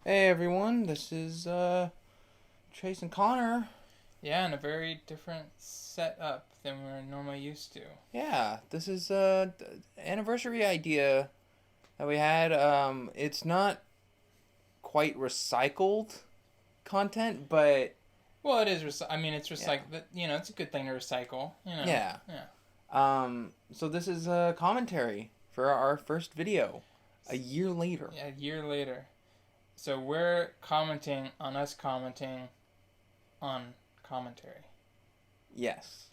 Hey everyone, this is Chase and Connor. Yeah, and a very different setup than we're normally used to. Yeah, this is anniversary idea that we had. It's not quite recycled content, but Well, it is. I mean, it's yeah, recycle. It's a good thing to recycle. yeah. Yeah. So this is a commentary for our first video, a year later. Yeah, a year later. So we're commenting on us commenting on commentary. Yes,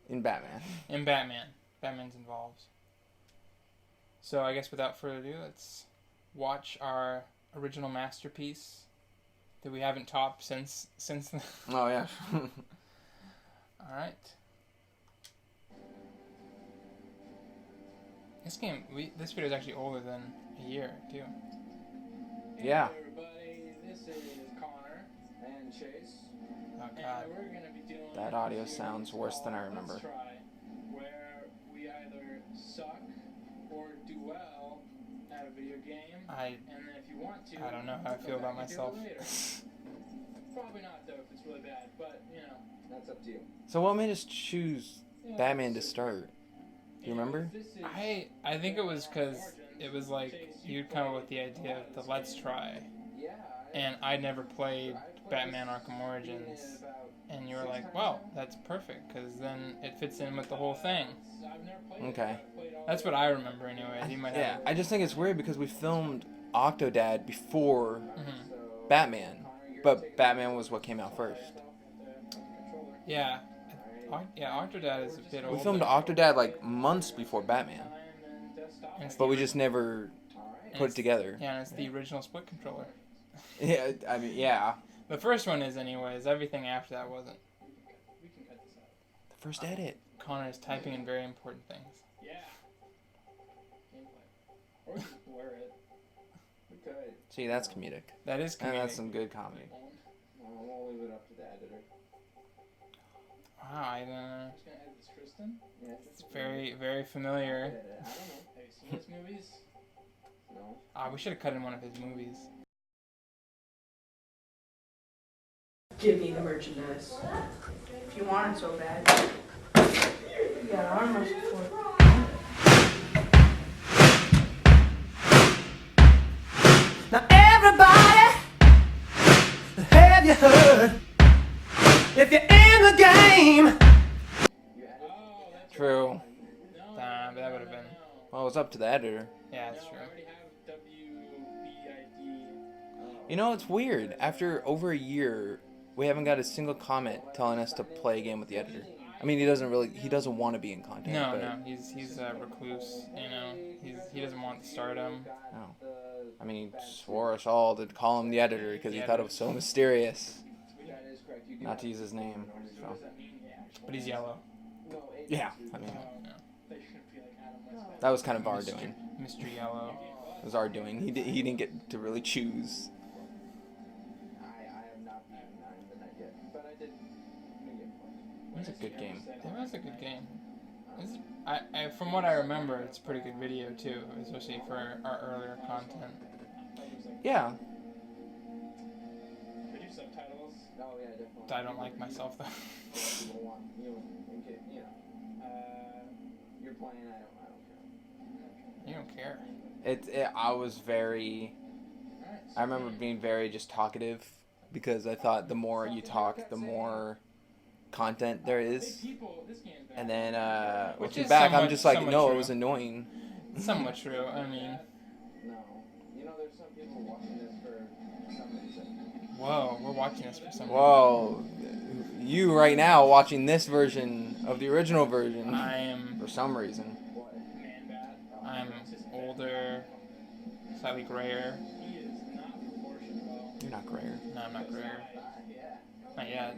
in Batman. In Batman. Batman's involved. So I guess without further ado, let's watch our original masterpiece that we haven't topped since. Oh yeah. All right. This video is actually older than a year too. Yeah. Hey everybody, this is Connor and Chase. Oh God. And we're gonna be doing That audio sounds worse than I remember. Let's try, where we either suck or do well at a video game. And then if you want to, I don't know how I feel about myself. Probably not though if it's really bad, but that's up to you. So what made us choose Batman to start? Do you remember? I think it was because it was like you'd come up with the idea of the let's try, and I'd never played Batman Arkham Origins, and you were like, well, that's perfect because then it fits in with the whole thing. Okay. That's what I remember anyway. You might have. I just think it's weird because we filmed Octodad before Batman, but Batman was what came out first. Yeah. Octodad is a bit older. We filmed Octodad like months before Batman, but we just never put it together. Yeah, and it's the original split controller. Yeah, I mean, yeah. The first one is anyways. Everything after that wasn't. The first edit. Connor is typing in very important things. Yeah. Or we just blur it. We could. See, that's comedic. That is comedic. And that's some good comedy. We'll leave it up to the editor. Wow, I don't know. Just gonna edit this Tristan? Yeah. It's very, very familiar. I don't know. Have you seen his movies? No. We should have cut in one of his movies. Give me the merchandise. If you want it so bad. You got arm wrestle for it. Now everybody, have you heard? If you're in the game. True. But that would have been. Well, it's up to the editor. Yeah, that's true. You know, it's weird. After over a year, we haven't got a single comment telling us to play a game with the editor. I mean, he doesn't want to be in content. No, he's a recluse. He doesn't want stardom. No. I mean, he swore us all to call him the editor because he thought it was so mysterious. Not to use his name. So. But he's yellow. Yeah, I mean, that was kind of our doing. Mr. Yellow. It was our doing. He didn't get to really choose. It was a good game. It was a good game. From what I remember, it's a pretty good video too, especially for our earlier content. Yeah. I don't like myself though. You're playing. I don't care. You don't care. I remember being very just talkative because I thought the more you talk, the more content there is. And then looking back, I'm just like, no, it was annoying. Somewhat true. I mean. No. There's some people watching this for some reason. Whoa, we're watching this for some reason. Whoa, you right now watching this version of the original version. I am. For some reason. I'm older, slightly grayer. You're not grayer. No, I'm not grayer. Not yet.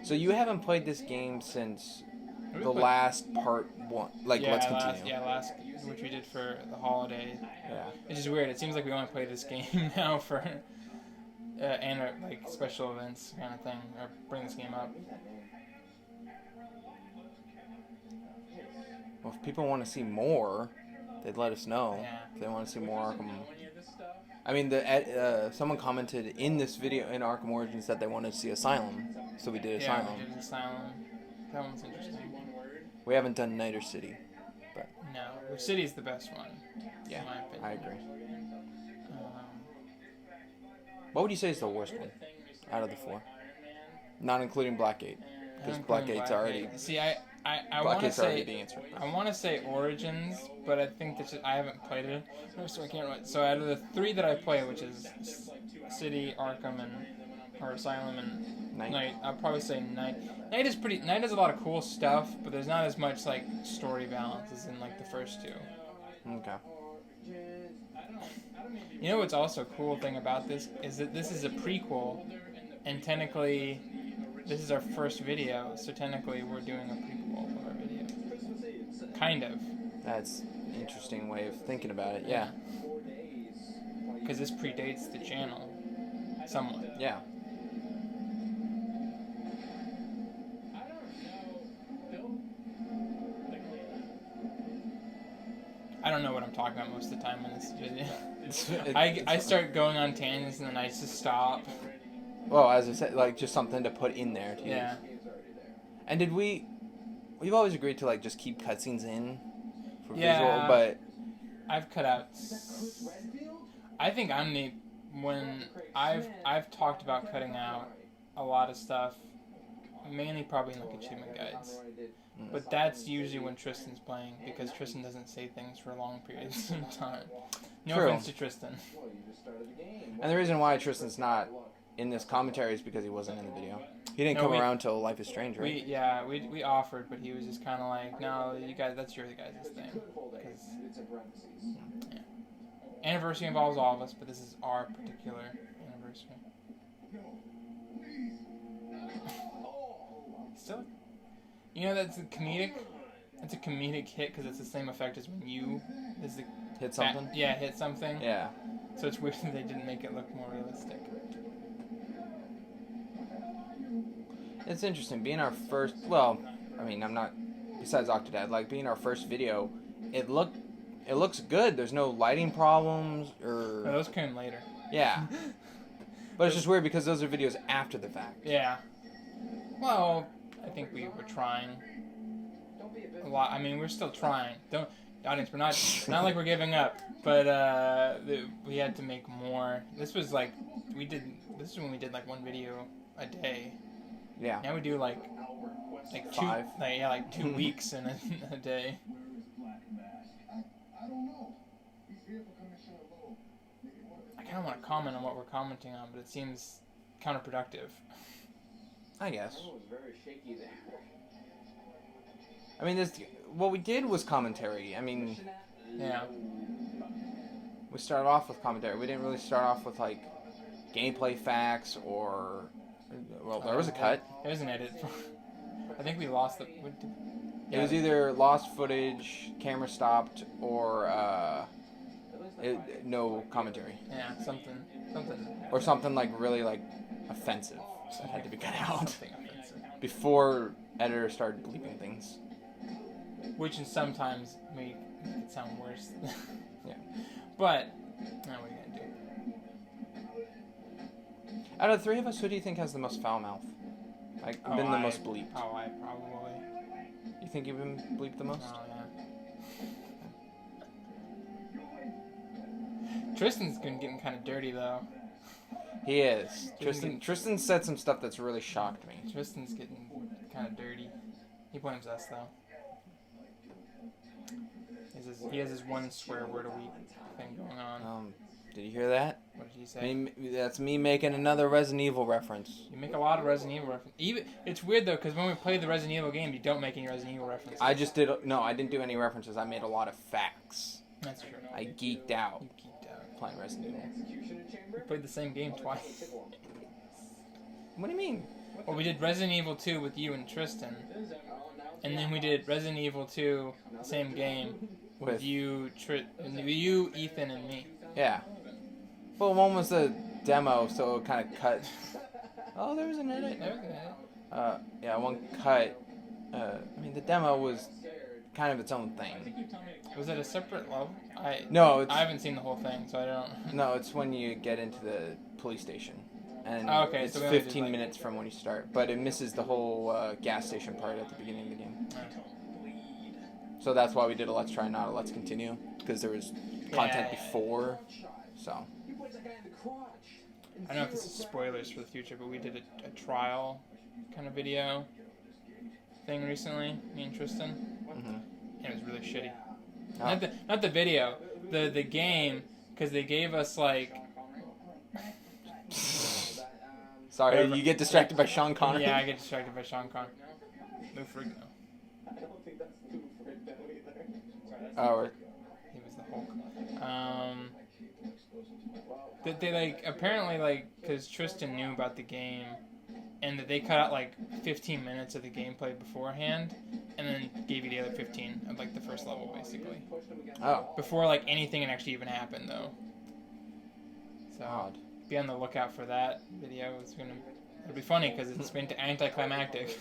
So you haven't played this game since the last part one. Like, let's continue. Last, which we did for the holiday. Yeah. It's just weird. It seems like we only play this game now for like special events kind of thing, or bring this game up. Well, if people want to see more, they'd let us know Yeah. if they want to see more Arkham. I mean, someone commented in this video in Arkham Origins that they wanted to see Asylum, so we did Asylum. Yeah, we did Asylum. That one's interesting. We haven't done Night or City, but No, which City's the best one. yeah, in my opinion. I agree. Um, What would you say is the worst one out of the 4? Not including Blackgate, because Blackgate's already See, I want to Blackgate's already say the answer. I want to say Origins, but I think that I haven't played it, so I can't. So out of the 3 that I play, which is City, Arkham, or Asylum, and Night, I'll probably say Night. Night has a lot of cool stuff, but there's not as much like story balance as in like the first 2. Okay. You know what's also a cool thing about this is that this is a prequel, and technically, this is our first video, so technically we're doing a prequel of our video. Kind of. That's an interesting way of thinking about it. Yeah. Because this predates the channel, somewhat. Yeah. I don't know what I'm talking about most of the time in this video. I start going on tangents and then I just stop. Well, as I said, like just something to put in there. To Yeah. use. And did we've always agreed to like just keep cutscenes in for visual, but I've cut out. I think when I've talked about cutting out a lot of stuff, mainly probably in like achievement guides. But that's usually when Tristan's playing, because Tristan doesn't say things for long periods of time. No True. offense to Tristan. And the reason why Tristan's not in this commentary is because he wasn't in the video. He didn't come around till Life is Strange, right? We offered, but he was just kind of like, no, you guys, that's your guys' thing. 'Cause, yeah. Anniversary involves all of us, but this is our particular anniversary. Still, you know that's a comedic. It's a comedic hit because it's the same effect as when you Hit something? hit something. Yeah. So it's weird that they didn't make it look more realistic. It's interesting. Being our first, well, I mean, I'm not, besides Octodad, like being our first video, it looks good. There's no lighting problems or... No, those came later. Yeah. But it's just weird because those are videos after the fact. Yeah. Well, I think we were trying a lot. I mean, we're still trying. Audience, we're not like we're giving up, but we had to make more. This was like this is when we did like 1 video a day. Yeah. Now we do like 5. like 2 weeks in a day. I kind of want to comment on what we're commenting on, but it seems counterproductive. I guess. I mean, what we did was commentary. I mean, Yeah. we started off with commentary. We didn't really start off with like gameplay facts or. Well, there was a cut. There's an edit. I think we lost the. It was either lost footage, camera stopped, or no commentary. Yeah, something. Or something like really like offensive that had to be cut out Something offensive. before editors started bleeping things. Which can sometimes make it sound worse. Yeah. But, now what are you gonna do? Out of the 3 of us, who do you think has the most foul mouth? Like, been the most bleeped? Oh, I probably. You think you've been bleeped the most? Oh, yeah. Tristan's been getting kind of dirty, though. He is. Tristan said some stuff that's really shocked me. Tristan's getting kind of dirty. He blames us, though. He has his 1 swear word a week thing going on. Did you hear that? What did he say? That's me making another Resident Evil reference. You make a lot of Resident Evil references. It's weird, though, because when we play the Resident Evil game, you don't make any Resident Evil references. I didn't do any references. I made a lot of facts. That's true. I geeked out You geeked out. playing Resident Evil. We played the same game twice. What do you mean? Well, we did Resident Evil 2 with you and Tristan. And then we did Resident Evil 2, the same game, with you, Ethan, and me. Yeah. Well, one was a demo, so it kind of cut. Oh, there was an edit. There was an edit. Yeah, one cut. I mean, the demo was kind of its own thing. Was it a separate level? No, it's, I haven't seen the whole thing, so I don't. no, it's when you get into the police station, and Okay, it's so we only 15 did, like- minutes from when you start, but it misses the whole gas station part at the beginning of the game. So that's why we did a let's try, not a let's continue, because there was content before. So I don't know if this is spoilers for the future, but we did a trial kind of video thing recently, me and Tristan. Mm-hmm. And it was really shitty. Oh. Not the video, the game, because they gave us like. Sorry, Whatever. you get distracted by Sean Connery. Yeah, I get distracted by Sean Connery. Lou Ferrigno. Oh, He was the Hulk. That they like apparently like because Tristan knew about the game, and that they cut out like 15 minutes of the gameplay beforehand, and then gave you the other 15 of like the first level basically. oh, Before like anything had actually even happened though. So odd. be on the lookout for that video. It'll be funny because it's been anticlimactic.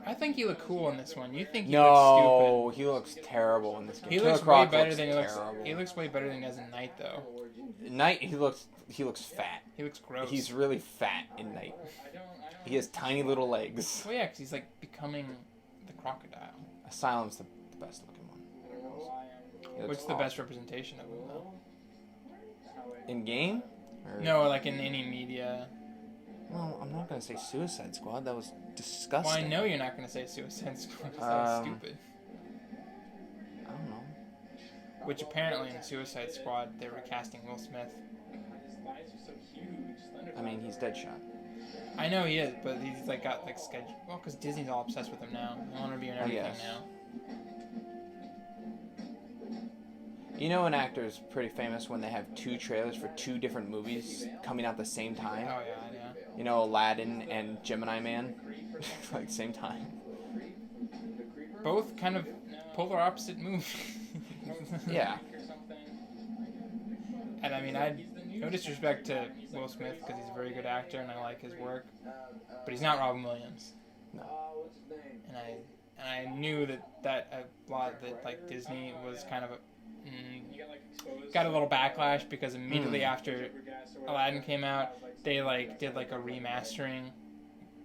I think you look cool in this one. You think you look No, he looks terrible in this game. stupid. He Killer looks way Croc better looks than terrible. he looks way better than he does in Night though. Night, he looks fat. He looks gross. He's really fat in Night. He has tiny little legs. Well, yeah, because he's like becoming the crocodile. Asylum's the best looking one. He looks What's the awesome. best representation of him though? In game? Or- No, like in any media. Well, I'm not gonna say Suicide Squad. That was Well, disgusting. I know you're not going to say Suicide Squad. 'Cause that was stupid. I don't know. Which apparently in Suicide Squad they were casting Will Smith. I mean, he's Deadshot. I know he is, but he's like got like schedule. Well, because Disney's all obsessed with him now. They want to be in everything guess. now. You know, an actor is pretty famous when they have two trailers for two different movies coming out the same time. Oh yeah. You know, Aladdin and Gemini Man, like same time. Both kind of polar opposite movies. Yeah. And I mean, no disrespect to Will Smith because he's a very good actor and I like his work, but he's not Robin Williams. No. And I knew that a lot that like Disney was kind of got a little backlash because immediately after Aladdin came out, they like did like a remastering,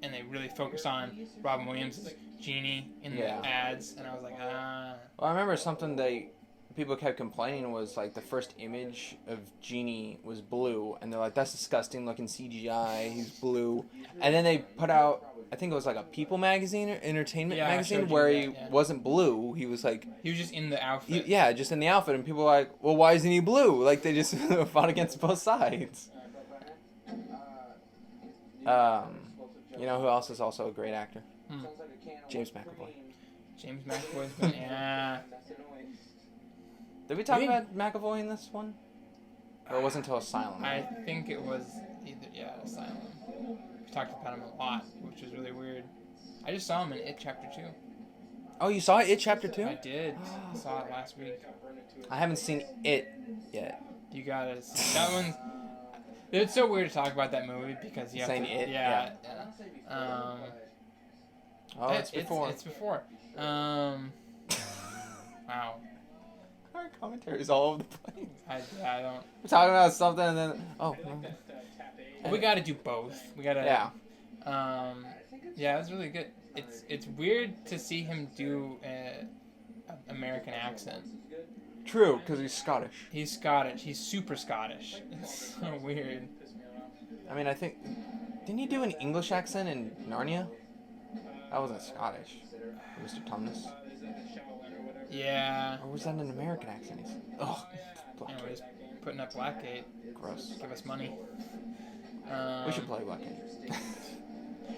and they really focused on Robin Williams' Genie in the ads, and I was like, ah. Well, I remember something people kept complaining was like the first image of Genie was blue, and they're like, that's disgusting looking CGI, he's blue. And then they put out, I think it was like a People magazine or Entertainment magazine where he wasn't blue, he was like... He was just in the outfit. Just in the outfit, and people were like, well, why isn't he blue? Like, they just fought against both sides. You know who else is also a great actor? James McAvoy. James McAvoy's been, yeah. Did we talk about McAvoy in this one? Or it wasn't until Asylum? I think it was either, Asylum. We talked about him a lot, which was really weird. I just saw him in It Chapter 2. Oh, you saw It Chapter 2? I did. I saw it last week. I haven't seen It yet. You gotta see. That one's... It's so weird to talk about that movie because you have Saying to... It? Yeah. Oh, it's before. It's before. Wow. Our commentary's all over the place. I don't... We're talking about something and then... Oh, no. Well, we gotta do both. We gotta... Yeah. Yeah, it was really good. It's weird to see him do an American accent. True, because he's Scottish. He's Scottish. He's super Scottish. It's so weird. I mean, I think... Didn't he do an English accent in Narnia? That wasn't Scottish. Mr. Tumnus. Yeah. Or was that an American accent? Ugh. Anyways, putting up Blackgate. Gross. Give us money. We should play Blackgate.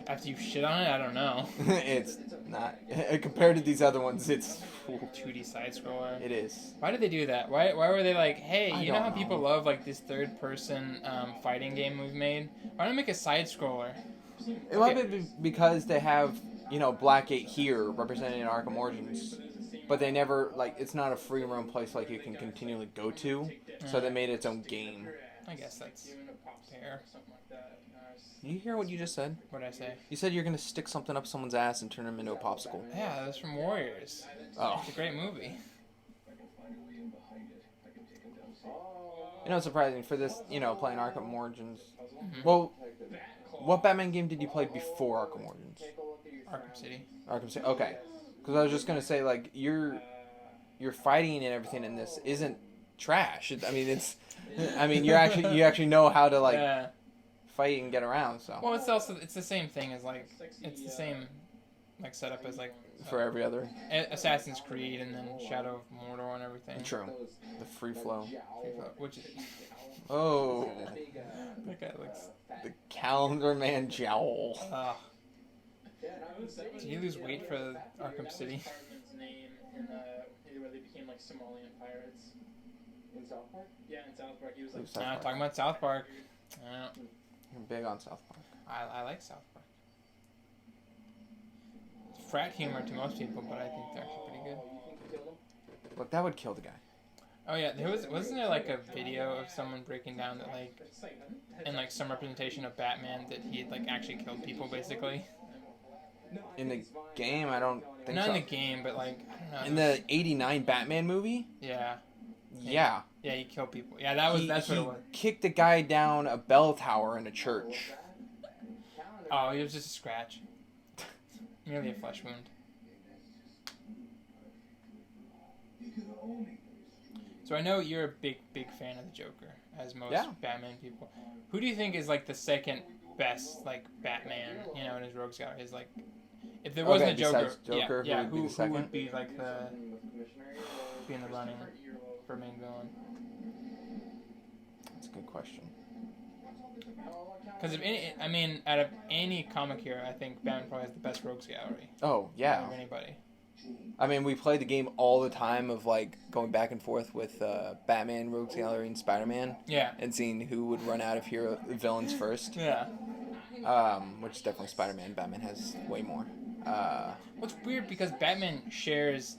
After you shit on it, I don't know. It's not... Compared to these other ones, it's... 2D side scroller. It is. Why did they do that? Why were they like, hey, I you know don't how know. people love like this third person fighting game we've made? Why don't we make a side scroller? It might be because they have, Blackgate here represented in Arkham Origins, but they never, it's not a free roam place like you can continually go to, so they made its own game. I guess that's Pear. something like that. You hear what you just said? What did I say? You said you're gonna stick something up someone's ass and turn them into a popsicle. Yeah, that was from Warriors. Oh. It's a great movie. You know, it's surprising for this, playing Arkham Origins. Mhm. Well, what Batman game did you play before Arkham Origins? Arkham City. Arkham City. Okay, because I was just gonna say like your fighting and everything in this isn't trash. You actually know how to Yeah. fight and get around. So Well, it's the same thing as it's the same setup as for every other, Assassin's Creed and then Shadow of Mordor and everything. true, the free flow. Which is Oh, that guy looks. the Calendar Man jowl. Did you lose weight for Arkham City? Name in where they became like Somalian pirates. In South Park? Yeah, in South Park. He was like. South Park. Talking about South Park. You're big on South Park. I like South Park. It's frat humor to most people, but I think they're actually pretty good. Look, that would kill the guy. Oh yeah, wasn't there like a video of someone breaking down that in some representation of Batman that he had actually killed people basically? In the game, I don't think Not so. in the game, but I don't know. In the '89 Batman movie? Yeah. Yeah. Yeah, he killed people. Yeah, that's what it was. He kicked a guy down a bell tower in a church. Oh, it was just a scratch. Merely a flesh wound. So I know you're a big fan of the Joker, as most Batman people. Who do you think is the second best Batman? In his rogues gallery is if there wasn't a Joker, Joker, who would be the second? be in the running for main villain? That's a good question. Because out of any comic hero, I think Batman probably has the best rogues gallery. Oh yeah. Out of anybody. We play the game all the time of going back and forth with Batman, Rogues Gallery, and Spider-Man. Yeah. And seeing who would run out of villains first. Yeah. Which is definitely Spider-Man. Batman has way more. What's weird because Batman shares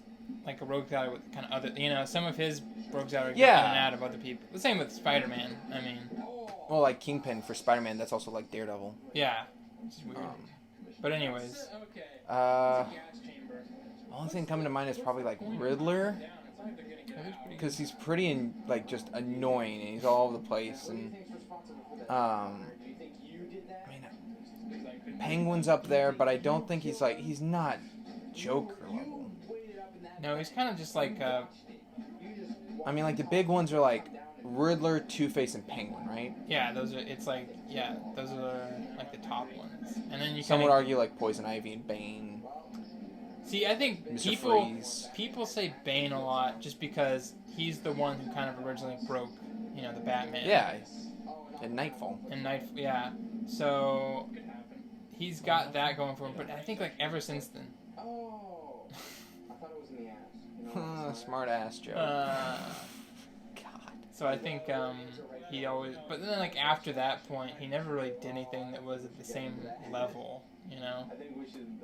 a rogues gallery with kind of other, some of his rogues gallery go in and out of other people. The same with Spider-Man. Well, Kingpin for Spider-Man, that's also Daredevil. Yeah. Which is weird. But anyways. Only thing coming to mind is probably Riddler, because he's pretty just annoying and he's all over the place, and Penguin's up there, but I don't think he's not Joker level. No, he's kind of just the big ones are Riddler, Two-Face, and Penguin, right? Yeah, those are those are the top ones, and then some would argue Poison Ivy and Bane. See, I think Mr. people say Bane a lot just because he's the one who kind of originally broke, the Batman. Yeah, in Nightfall. Yeah. So he's got that going for him, but I think ever since then. Oh, I thought it was in the ass. Smart ass joke. God. So I think he always, but then after that point, he never really did anything that was at the same level, I think we should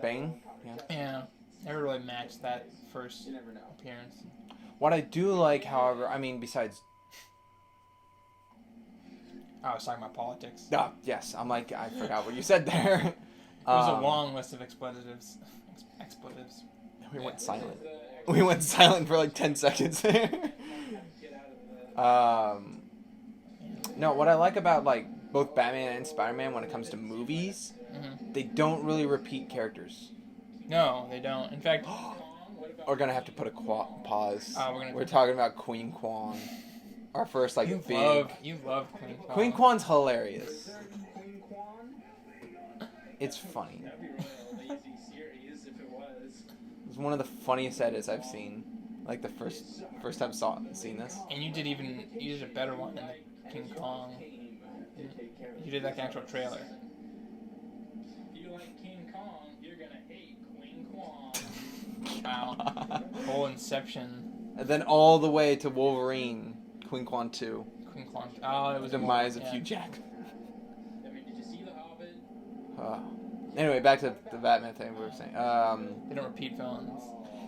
Bane? Yeah. Yeah. Never really matched that first appearance. What I do however, besides... I was talking about politics. Oh, yes. I forgot what you said there. It was a long list of expletives. We went silent. We went silent for 10 seconds there. No, what I like about both Batman and Spider-Man when it comes to movies, they don't really repeat characters. No, they don't. In fact, we're gonna have to put a pause. We're talking about Queen Kwan, our first big. You love Queen Kwan. Queen Kwan's hilarious. It's funny. It's one of the funniest edits I've seen. The first time seeing this. And you did a better one than the King Kong. You did the actual trailer. If you like King Kong, you're gonna hate Queen Kwan. Wow. Whole Inception. And then all the way to Wolverine, Queen Kwan 2. Queen Kwan. Oh, it was Demise of Hugh Jackman. Did you see The Hobbit? Anyway, back to the Batman thing we were saying. They don't repeat villains.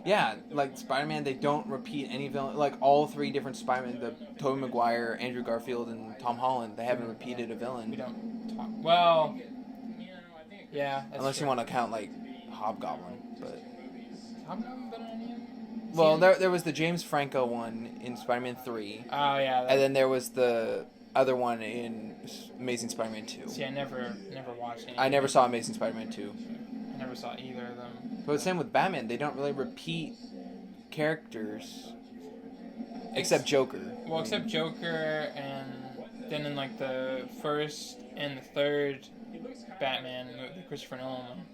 Yeah, like Spider-Man, they don't repeat any villain. Like all 3 different Spider-Man, the Tobey Maguire, Andrew Garfield, and Tom Holland, they haven't repeated a We villain. don't talk. Well, yeah. That's Unless true. you want to count like Hobgoblin, but Hobgoblin been on any of them? well, there was the James Franco one in Spider-Man 3, Oh yeah. and then there was the other one in Amazing Spider-Man 2. See, I never watched any. I never saw Amazing Spider-Man 2. I never saw either of them. But same with Batman, they don't really repeat characters except Joker. Well, except Joker, and then in like the first and the third Batman, the Christopher Nolan one.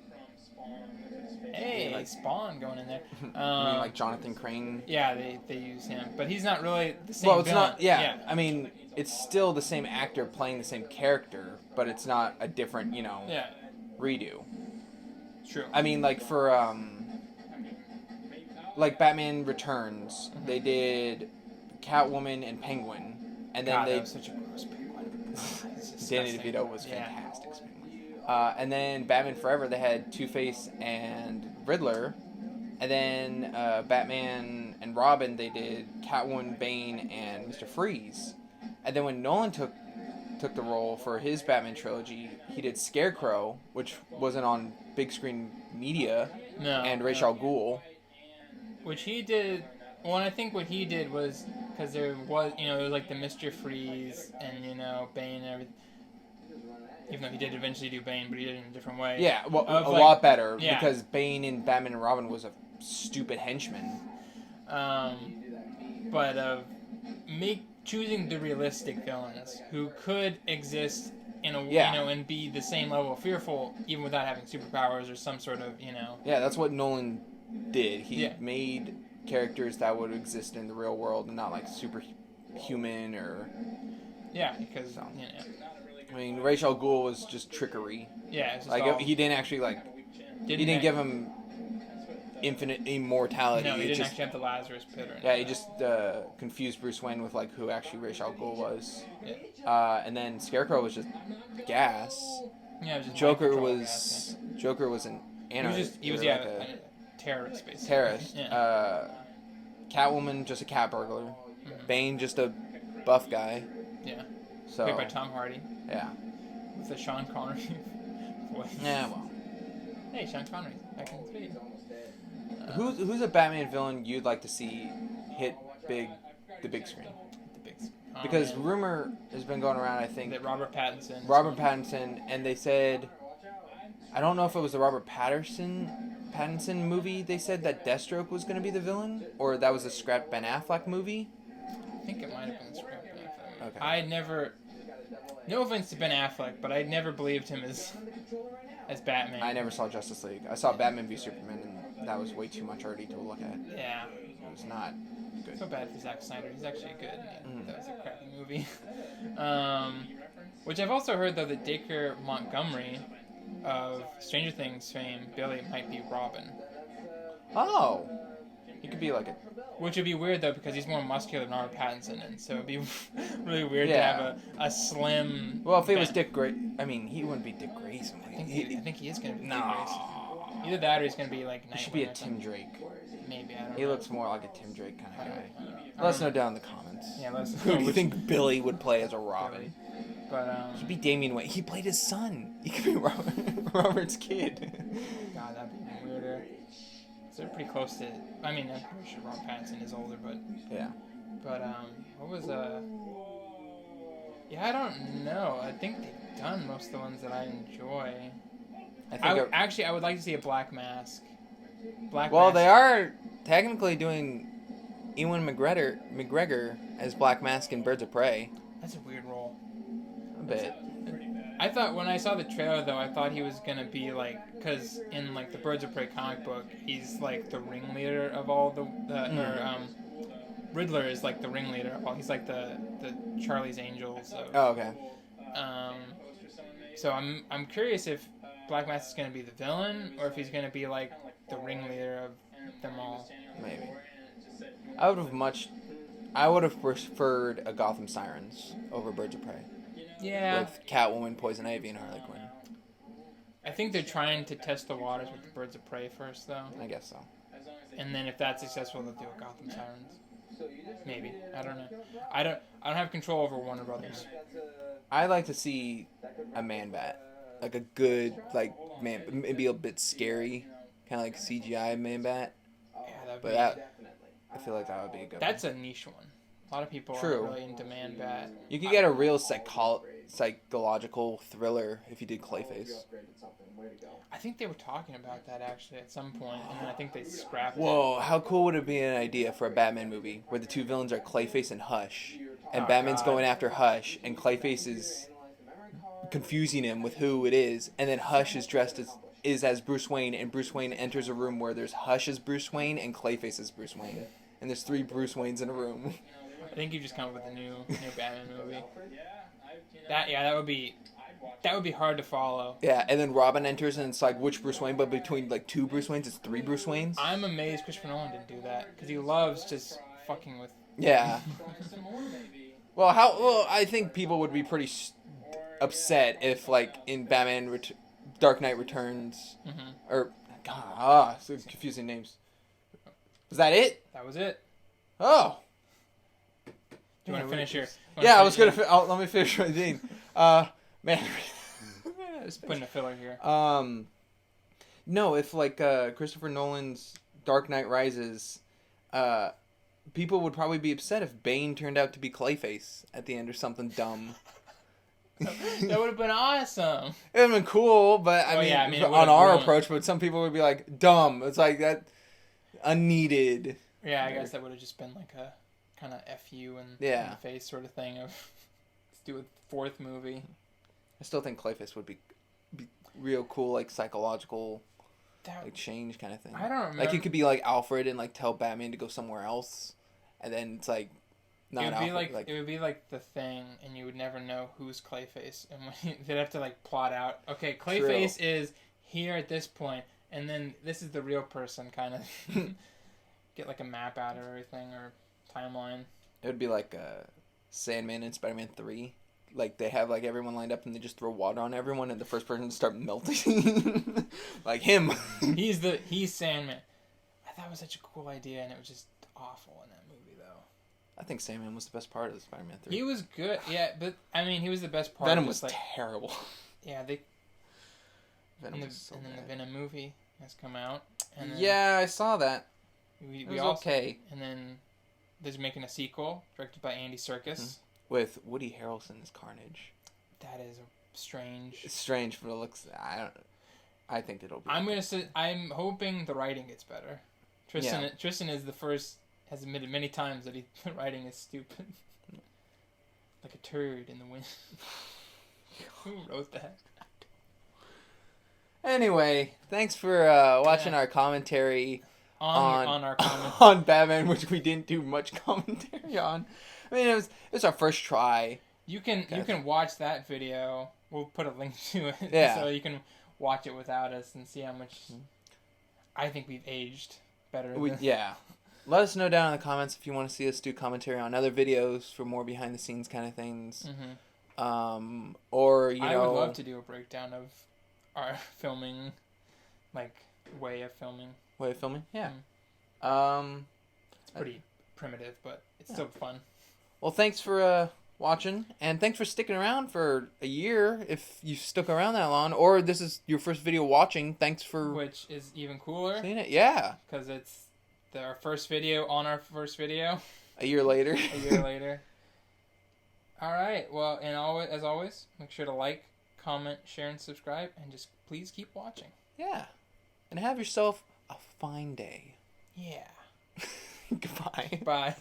Hey, like Spawn going in there. I mean, like Jonathan Crane. Yeah, they use him, but he's not really the same. Well, it's villain. not. Yeah, I mean, it's still the same actor playing the same character, but it's not a different, Yeah, redo. true. I mean, like for like Batman Returns, they did Catwoman and Penguin, and then God, they that was such a gross penguin. It's Danny disgusting. DeVito was Yeah. fantastic. And then Batman Forever, they had Two-Face and Riddler. And then Batman and Robin, they did Catwoman, Bane, and Mr. Freeze. And then when Nolan took the role for his Batman trilogy, he did Scarecrow, which wasn't on big screen media, No, and Ra's al Ghul. which he did. Well, and I think what he did was because there was, it was like the Mr. Freeze and Bane and everything. Even though he did eventually do Bane, but he did it in a different way. Yeah, well, Of, a like- lot better, yeah. because Bane in Batman and Robin was a stupid henchman. But of choosing the realistic villains who could exist in a Yeah. and be the same level of fearful even without having superpowers or some sort of Yeah, that's what Nolan did. He Yeah. made characters that would exist in the real world and not like superhuman or. because I mean, Ra's al Ghul was just trickery. it's just Like all, he didn't actually he didn't give him infinite immortality. no, he It didn't just, actually have the Lazarus pit or anything. yeah, he just confused Bruce Wayne with like who actually Ra's al Ghul was. Yeah. And then Scarecrow was just gas. Yeah, it was just Joker mind control was Joker was an gas, anarchist. he was or like a a terrorist basically. terrorist. Yeah. Catwoman just a cat burglar. Mhm. Bane just a buff guy. Yeah. So Played by Tom Hardy yeah. with the Sean Connery voice. Yeah, well. Hey, Sean Connery, back in the video. Who's a Batman villain you'd like to see hit the big screen? The big, Because man. rumor has been going around, I think, That Robert Pattinson. Pattinson, and they said, I don't know if it was the Robert Pattinson movie, they said that Deathstroke was going to be the villain, or that was a scrapped Ben Affleck movie. I think it might have been scripted. Okay. I never. No offense to Ben Affleck, but I never believed him as Batman. I never saw Justice League. I saw Batman v Superman, and that was way too much already to look at. Yeah. It was not I good. feel bad for Zack Snyder. He's actually good. Mhm. That was a crappy movie. Which I've also heard though that Dacre Montgomery of Stranger Things fame, Billy, might be Robin. Oh! He could be like a... Which would be weird though because he's more muscular than Robert Pattinson, and so it'd be really weird Yeah. to have a slim. Well, if it was Ben- Dick Grayson... I mean, he wouldn't be Dick Grayson. I think he is gonna be. No. Dick Grayson. Either that or he's gonna be like. He should be a Nightwing or Tim something. Drake. Maybe I don't He know. looks more like a Tim Drake kind of guy. I Let us don't know down in the comments. Yeah, let us Who know do you which- think Billy would play as a Robin? But He'd be Damian Wayne. He played his son. He could be Robert's kid. God, that'd be even weirder. So they're pretty close to. I mean, I'm pretty sure Robert Pattinson is older, but Yeah. what was Yeah, I don't know. I think they've done most of the ones that I enjoy. I think Actually, I would like to see a Black Mask. Black well, Mask. they are technically doing Ewan McGregor as Black Mask in Birds of Prey. That's a weird role. A bit. I thought when I saw the trailer though, I thought he was gonna be like, cause in like the Birds of Prey comic book, he's like the ringleader of all the Riddler is like the ringleader of all. He's like the Charlie's Angels. Of, Oh, okay. So I'm curious if Black Mask is gonna be the villain or if he's gonna be like the ringleader of them all. Maybe. I would have preferred a Gotham Sirens over Birds of Prey. Yeah, With Catwoman, Poison Ivy, and Harley Quinn. I think they're trying to test the waters with the Birds of Prey first though. I guess so. and then if that's successful, they'll do a Gotham Sirens. Maybe. I don't know. I don't have control over Warner Brothers. I'd like to see a Man Bat, like a good man, maybe a bit scary, kind of like CGI Man Bat. Yeah, that'd But be. I feel like that would be a good. That's a niche one. A lot of people True. aren't really into Man Bat. You could get a real psychological thriller if you did Clayface. I think they were talking about that actually at some point, and then I think they scrapped Whoa, how cool would it be an idea for a Batman movie where the two villains are Clayface and Hush, and Batman's going after Hush, and Clayface is confusing him with who it is, and then Hush is dressed as Bruce Wayne, and Bruce Wayne enters a room where there's Hush as Bruce Wayne and Clayface as Bruce Wayne, and there's 3 Bruce Waynes in a room. I think you just come up with a new Batman movie. That would be hard to follow. Yeah, and then Robin enters, and it's like which Bruce Wayne, but between like 2 Bruce Waynes, it's 3 Bruce Waynes. I'm amazed Christopher Nolan didn't do that because he loves just fucking with. Yeah. Well, I think people would be pretty upset if, like, in Batman Dark Knight Returns, or so confusing names. Was that it? That was it. Oh. Do you want to finish your? Yeah, I was gonna. Let me finish my thing. Man. Just putting a filler here. No, if like Christopher Nolan's Dark Knight Rises, people would probably be upset if Bane turned out to be Clayface at the end or something dumb. That would have been awesome. It would have been cool, but I mean on our approach, but some people would be like, dumb. It's like that unneeded. Yeah, I guess that would have just been like a kind of FU in the face sort of thing of let's do a 4th movie. I still think Clayface would be real cool, like psychological, like change kind of thing. I don't remember. Like it could be like Alfred and like tell Batman to go somewhere else, and then it's like not Alfred. It would be like The Thing, and you would never know who's Clayface, and when they'd have to like plot out. Okay, Clayface is here at this point, and then this is the real person, kind of get like a map out of everything or timeline. It would be like Sandman in Spider-Man 3. Like, they have, like, everyone lined up and they just throw water on everyone and the first person to start melting. Like him. He's Sandman. I thought it was such a cool idea and it was just awful in that movie, though. I think Sandman was the best part of Spider-Man 3. He was good, yeah, but, I mean, he was the best part. Venom was like, terrible. Yeah, Venom was so and then bad. the Venom movie has come out. And then yeah, I saw that. It was okay. And then there's making a sequel directed by Andy Serkis. With Woody Harrelson as Carnage. That is strange. It's strange, but it looks. I think it'll be. I'm hoping the writing gets better. Tristan is the first. Has admitted many times that the writing is stupid. Like a turd in the wind. Who wrote that? Anyway, thanks for watching our commentary on our comment on Batman, which we didn't do much commentary on. I mean, it was our first try. You can watch that video. We'll put a link to it, so you can watch it without us and see how much. I think we've aged better. Yeah. Let us know down in the comments if you want to see us do commentary on other videos for more behind the scenes kind of things. Or I would love to do a breakdown of our filming, like way of filming. Way of filming? Yeah. It's pretty primitive, but it's still fun. Well, thanks for watching, and thanks for sticking around for a year if you stuck around that long, or this is your first video watching. Thanks for... Which is even cooler. Seeing it, yeah. Because it's our first video on our first video. A year later. A year later. All right. Well, and as always, make sure to like, comment, share, and subscribe, and just please keep watching. Yeah. And have yourself a fine day. Yeah. Goodbye. Bye.